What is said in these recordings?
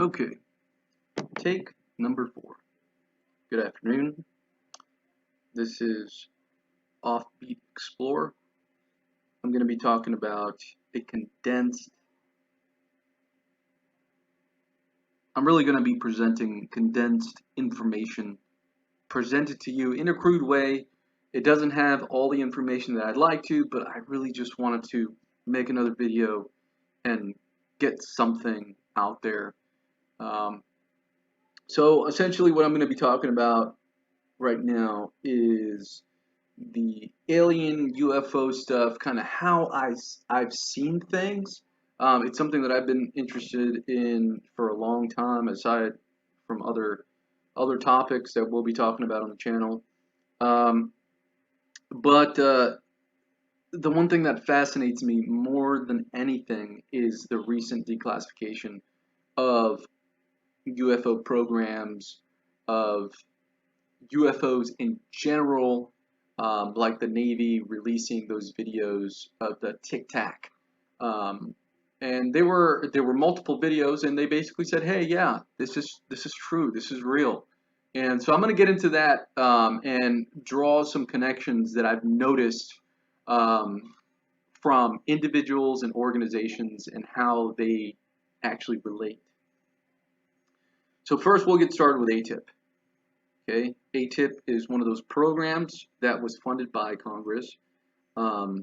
Okay, take number 4. Good afternoon. This is Offbeat Explorer. I'm going to be talking about a condensed. I'm really going to be presenting condensed information presented to you in a crude way. It doesn't have all the information that I'd like to, but I really just wanted to make another video and get something out there. So essentially what I'm going to be talking about right now is the alien UFO stuff, kind of how I've seen things. It's something that I've been interested in for a long time, aside from other topics that we'll be talking about on the channel. But the one thing that fascinates me more than anything is the recent declassification of UFO programs, of UFOs in general, like the Navy releasing those videos of the Tic Tac, and there were multiple videos, and they basically said, "Hey, yeah, this is true, this is real." And so I'm going to get into that and draw some connections that I've noticed from individuals and organizations and how they actually relate. So first, we'll get started with ATIP. Okay, ATIP is one of those programs that was funded by Congress. By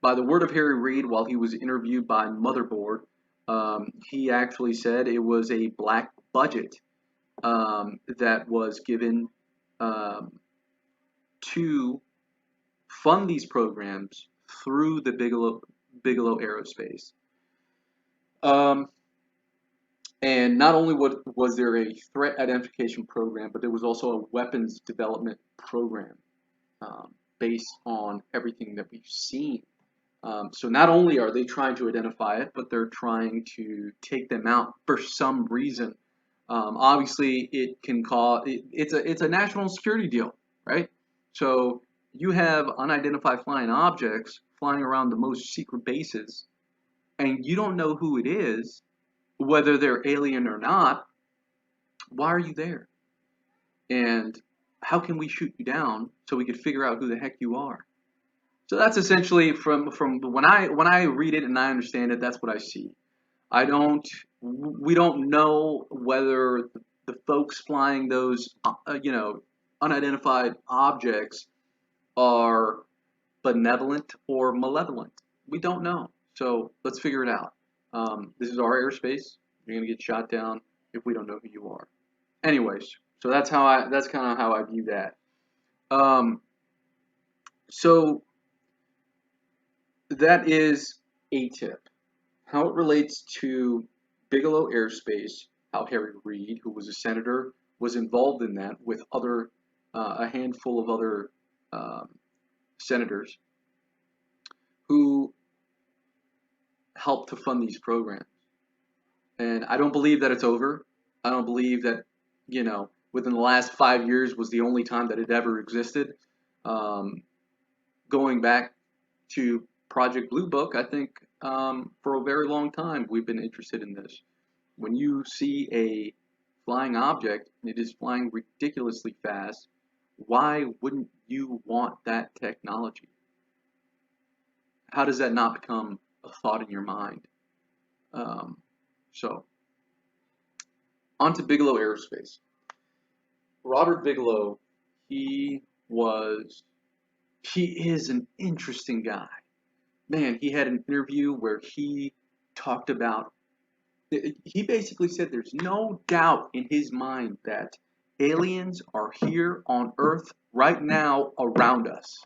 the word of Harry Reid, while he was interviewed by Motherboard, he actually said it was a black budget that was given to fund these programs through the BIGELOW AEROSPACE. And not only was there a threat identification program, but there was also a weapons development program based on everything that we've seen. So not only are they trying to identify it, but they're trying to take them out for some reason. Obviously, it can cause it's a national security deal, right? So you have unidentified flying objects flying around the most secret bases, and you don't know who it is, whether they're alien or not. Why are you there? And how can we shoot you down so we could figure out who the heck you are? So that's essentially from when I read it and I understand it, that's what I see. We don't know whether the folks flying those unidentified objects are benevolent or malevolent. We don't know. So let's figure it out. This is our airspace. You're gonna get shot down if we don't know who you are. Anyways, so that's kind of how I view that. So that is ATIP. How it relates to BIGELOW AEROSPACE, how Harry Reid, who was a senator, was involved in that with a handful of other senators who helped to fund these programs. And I don't believe that it's over. I don't believe that, within the last 5 years was the only time that it ever existed. Going back to Project Blue Book, I think for a very long time we've been interested in this. When you see a flying object and it is flying ridiculously fast, why wouldn't you want that technology? How does that not become a thought in your mind? So, on to BIGELOW AEROSPACE. Robert Bigelow, he is an interesting guy. Man, he had an interview where he talked about, he basically said there's no doubt in his mind that aliens are here on Earth right now around us.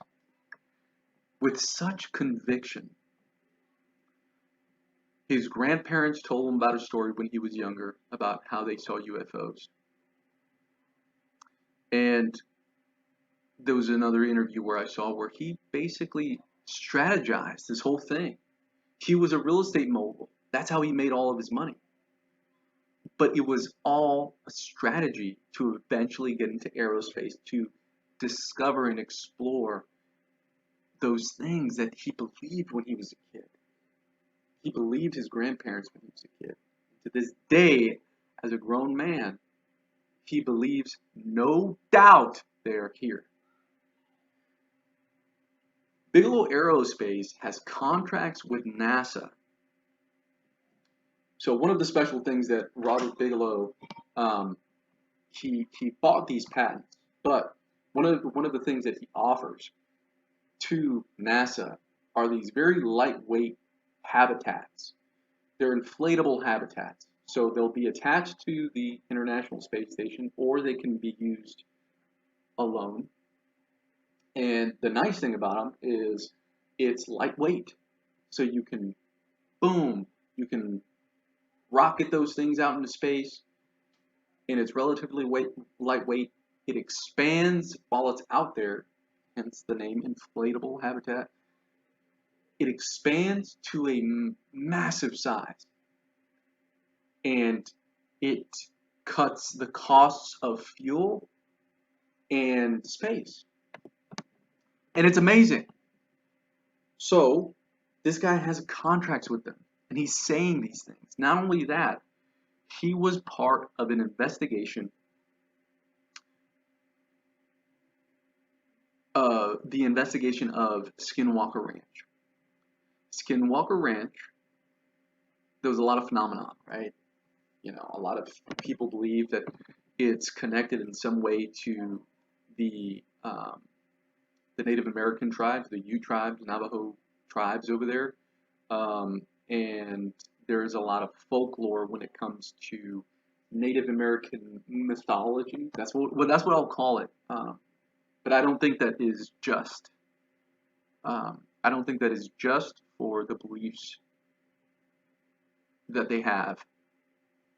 With such conviction. His grandparents told him about a story when he was younger about how they saw UFOs. And there was another interview where I saw where he basically strategized this whole thing. He was a real estate mogul. That's how he made all of his money. But it was all a strategy to eventually get into aerospace, to discover and explore those things that he believed when he was a kid. He believed his grandparents when he was a kid. to this day, as a grown man, he believes no doubt they are here. Bigelow Aerospace has contracts with NASA. So one of the special things that Robert Bigelow, he bought these patents, but one of the things that he offers to NASA are these very lightweight habitats. They're inflatable habitats, so they'll be attached to the International Space Station, or they can be used alone. And the nice thing about them is it's lightweight, so you can, boom, you can rocket those things out into space, and it's relatively lightweight. It expands while it's out there, hence the name inflatable habitat. It expands to a massive size, and it cuts the costs of fuel and space. And it's amazing. So this guy has contracts with them, and he's saying these things. Not only that, he was part of an investigation, the investigation of Skinwalker Ranch. Skinwalker Ranch, there was a lot of phenomenon, right? You know, a lot of people believe that it's connected in some way to the Native American tribes, the Ute tribes, Navajo tribes over there, and there's a lot of folklore when it comes to Native American mythology. That's what I'll call it. But I don't think that is just. I don't think that is just for the beliefs that they have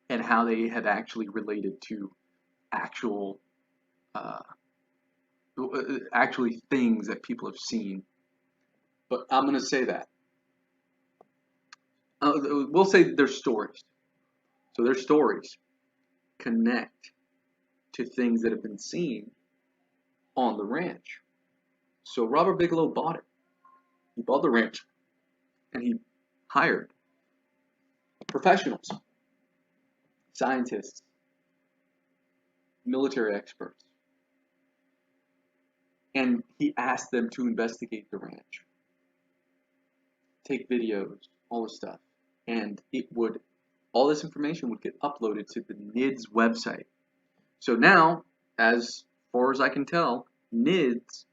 and how they have actually related to actual, actually things that people have seen. But I'm going to say that. We'll say their stories. So their stories connect to things that have been seen on the ranch. So Robert Bigelow bought it. He bought the ranch, and he hired professionals, scientists, military experts, and he asked them to investigate the ranch, take videos, all this stuff, and all this information would get uploaded to the NIDS website. So now, as far as I can tell, NIDS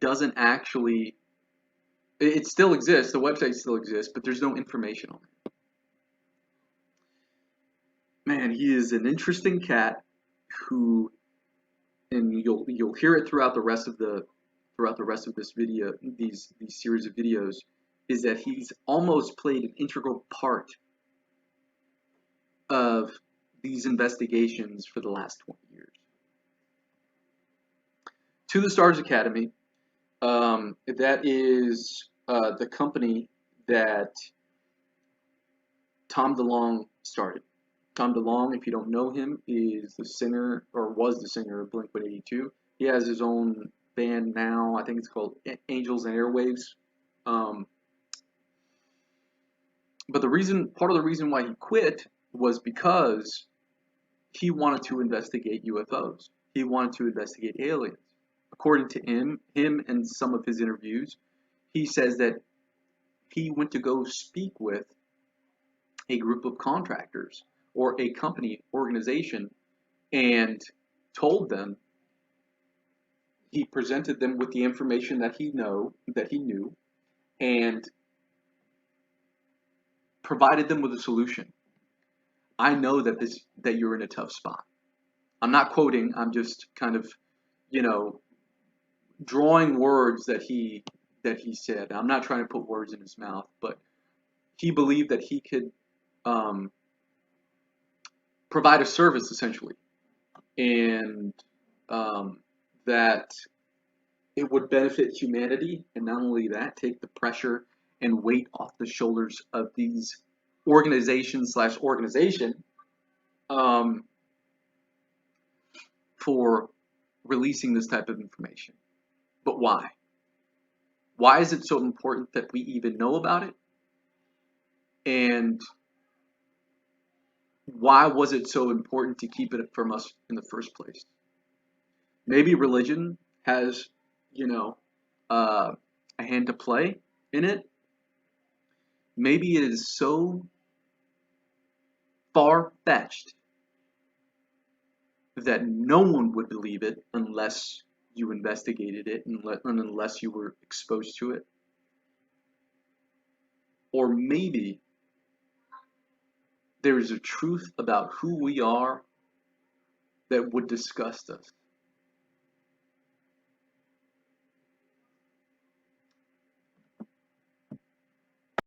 doesn't actually, it still exists, the website still exists, but there's no information on it. Man, he is an interesting cat who, and you'll hear it throughout the rest of this video, these series of videos, is that he's almost played an integral part of these investigations for the last 20 years. To the Stars Academy, that is the company that Tom DeLonge started. Tom DeLonge, if you don't know him, is the singer, or was the singer of Blink-182. He has his own band now. I think it's called Angels and Airwaves. But part of the reason why he quit was because he wanted to investigate UFOs. He wanted to investigate aliens. According to him and some of his interviews, he says that he went to go speak with a group of contractors or a company organization and told them, he presented them with the information that he knew and provided them with a solution. I know that you're in a tough spot. I'm not quoting, I'm just kind of, drawing words that he said. I'm not trying to put words in his mouth, but he believed that he could provide a service essentially, and that it would benefit humanity, and not only that, take the pressure and weight off the shoulders of these organization for releasing this type of information. But why? Why is it so important that we even know about it? And Why was it so important to keep it from us in the first place? Maybe religion has, you know, uh, a hand to play in it. Maybe it is so far-fetched that no one would believe it unless you investigated it and unless you were exposed to it. Or maybe there is a truth about who we are that would disgust us.